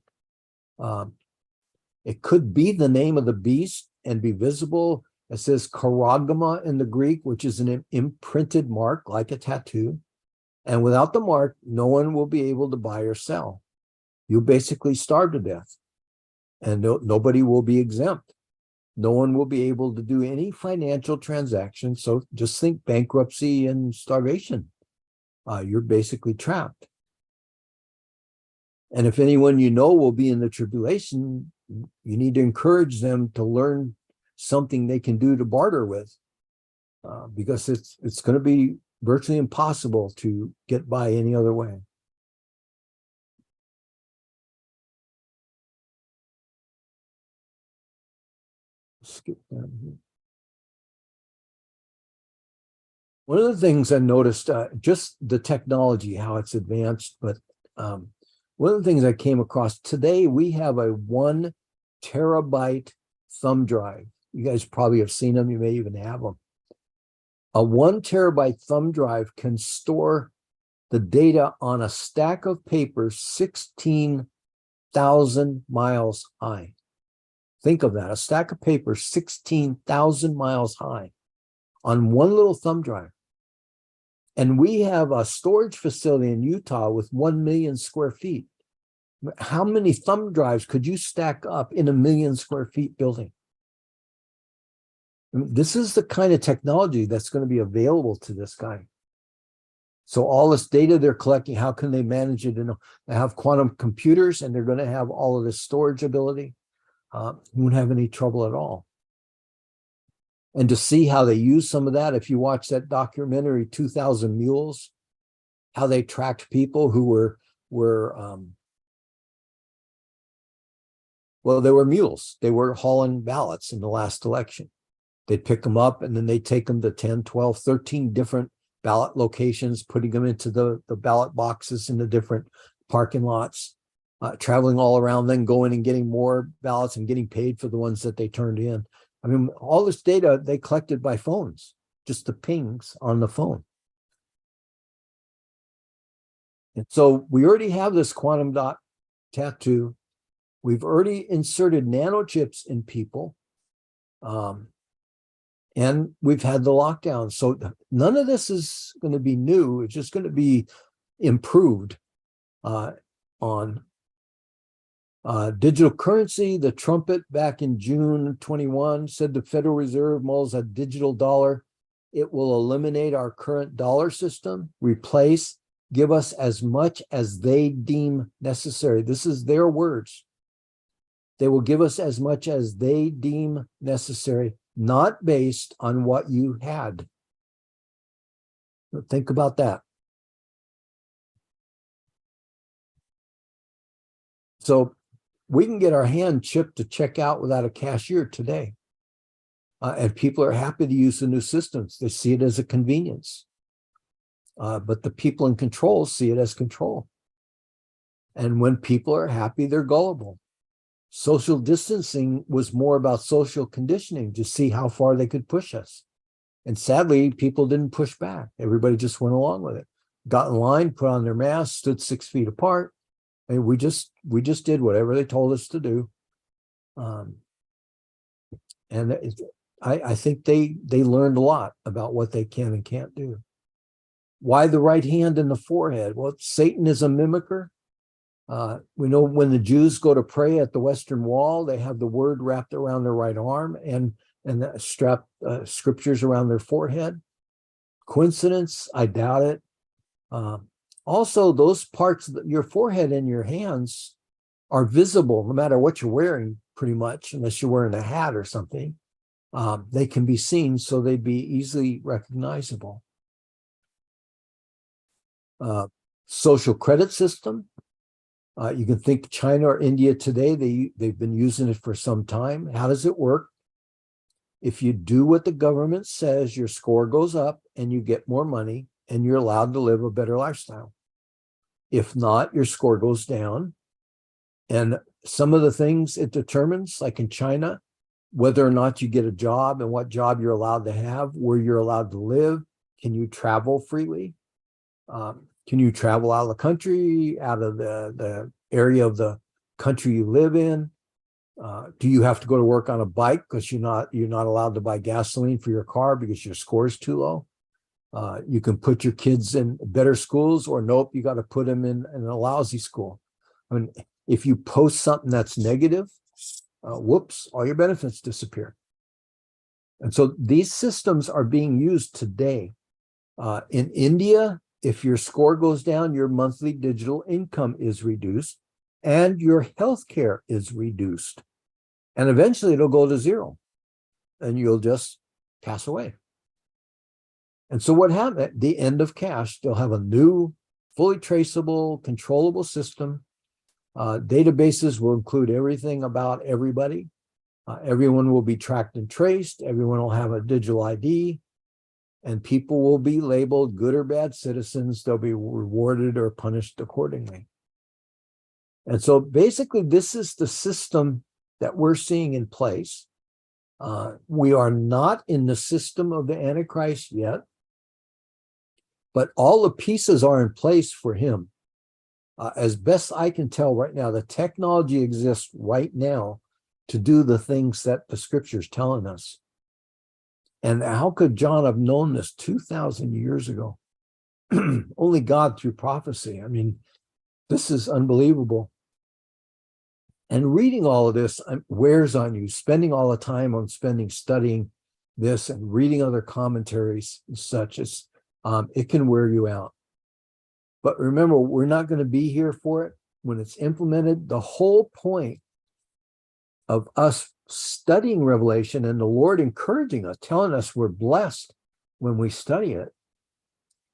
It could be the name of the beast and be visible. It says charagma in the Greek, which is an imprinted mark like a tattoo. And without the mark, no one will be able to buy or sell. You basically starve to death, and nobody will be exempt. No one will be able to do any financial transaction. So just think bankruptcy and starvation. You're basically trapped. And if anyone you know will be in the tribulation, you need to encourage them to learn something they can do to barter with, because it's going to be virtually impossible to get by any other way. Skip down here. One of the things I noticed, just the technology, how it's advanced, but one of the things I came across today, we have a 1 terabyte thumb drive. You guys probably have seen them. You may even have them. A 1 terabyte thumb drive can store the data on a stack of paper 16,000 miles high. Think of that, a stack of paper 16,000 miles high on one little thumb drive. And we have a storage facility in Utah with 1 million square feet. How many thumb drives could you stack up in a 1 million square feet building? This is the kind of technology that's going to be available to this guy. So all this data they're collecting, how can they manage it? And they have quantum computers, and they're going to have all of this storage ability. You won't have any trouble at all. And to see how they use some of that, if you watch that documentary, 2000 Mules, how they tracked people who were they were mules. They were hauling ballots in the last election. They'd pick them up, and then they'd take them to 10, 12, 13 different ballot locations, putting them into the ballot boxes in the different parking lots, traveling all around, then going and getting more ballots and getting paid for the ones that they turned in. I mean, all this data they collected by phones, just the pings on the phone. And so we already have this quantum dot tattoo. We've already inserted nanochips in people. And we've had the lockdown. So none of this is going to be new. It's just going to be improved on digital currency. The trumpet back in June 21 said the Federal Reserve mulls a digital dollar. It will eliminate our current dollar system, replace, give us as much as they deem necessary. This is their words. They will give us as much as they deem necessary, not based on what you had. Think about that. So We can get our hand chipped to check out without a cashier today. And people are happy to use the new systems. They see it as a convenience. But the people in control see it as control. And when people are happy, they're gullible. Social distancing was more about social conditioning to see how far they could push us. And sadly, people didn't push back. Everybody just went along with it. Got in line, put on their masks, stood 6 feet apart. And we just did whatever they told us to do. And I think they learned a lot about what they can and can't do. Why the right hand and the forehead? Well, Satan is a mimicker. We know when the Jews go to pray at the Western Wall, they have the word wrapped around their right arm and strap scriptures around their forehead. Coincidence? I doubt it. Also, those parts, your forehead and your hands are visible no matter what you're wearing, pretty much, unless you're wearing a hat or something. They can be seen, so they'd be easily recognizable. Social credit system. You can think China or India today, they've been using it for some time. How does it work? If you do what the government says, your score goes up and you get more money and you're allowed to live a better lifestyle. If not, your score goes down. And some of the things it determines, like in China, whether or not you get a job and what job you're allowed to have, where you're allowed to live, can you travel freely? Can you travel out of the country, out of the area of the country you live in? Do you have to go to work on a bike because you're not allowed to buy gasoline for your car because your score is too low? You can put your kids in better schools, or nope, you got to put them in a lousy school. I mean, if you post something that's negative, whoops, all your benefits disappear. And so these systems are being used today. In India, if your score goes down, your monthly digital income is reduced and your health care is reduced. And eventually it'll go to zero and you'll just pass away. And so what happened at the end of cash, they'll have a new, fully traceable, controllable system. Databases will include everything about everybody. Everyone will be tracked and traced. Everyone will have a digital ID. And people will be labeled good or bad citizens. They'll be rewarded or punished accordingly. And so basically, this is the system that we're seeing in place. We are not in the system of the Antichrist yet, but all the pieces are in place for him. As best I can tell right now, the technology exists right now to do the things that the scripture's telling us. And how could John have known this 2,000 years ago? Only God through prophecy. I mean, this is unbelievable. And reading all of this wears on you, spending all the time on studying this and reading other commentaries and such as it can wear you out. But remember, we're not going to be here for it when it's implemented. The whole point of us studying Revelation and the Lord encouraging us, telling us we're blessed when we study it,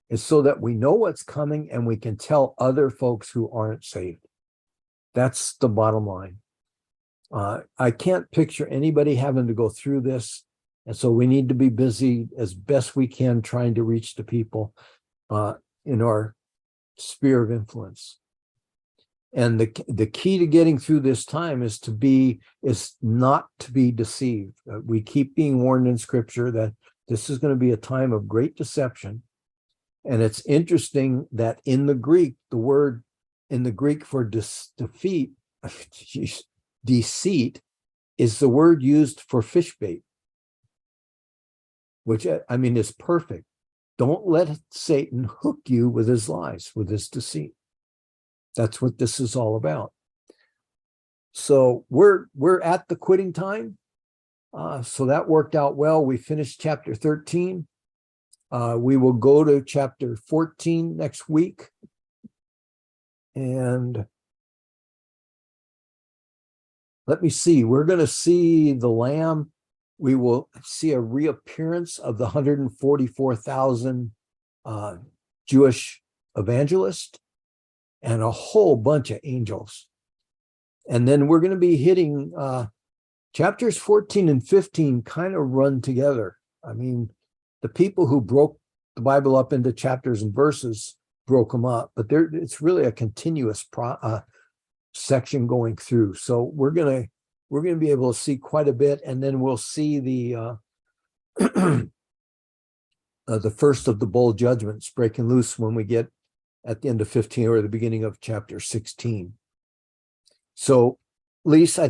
is so that we know what's coming and we can tell other folks who aren't saved. That's the bottom line. I can't picture anybody having to go through this. And so we need to be busy as best we can trying to reach the people in our sphere of influence. And the key to getting through this time is not to be deceived. We keep being warned in scripture that this is going to be a time of great deception. And it's interesting that in the Greek, the word in the Greek for deceit is the word used for fish bait, which I mean is perfect. Don't let Satan hook you with his lies, with his deceit. That's what this is all about. So we're at the quitting time. So that worked out well. We finished chapter 13. We will go to chapter 14 next week. And let me see. We're going to see the Lamb. We will see a reappearance of the 144,000 Jewish evangelists and a whole bunch of angels. And then we're going to be hitting chapters 14 and 15 kind of run together. I mean, the people who broke the Bible up into chapters and verses broke them up, but it's really a continuous section going through. So we're gonna be able to see quite a bit, and then we'll see the first of the bowl judgments breaking loose when we get at the end of 15 or the beginning of chapter 16. So, Lise, I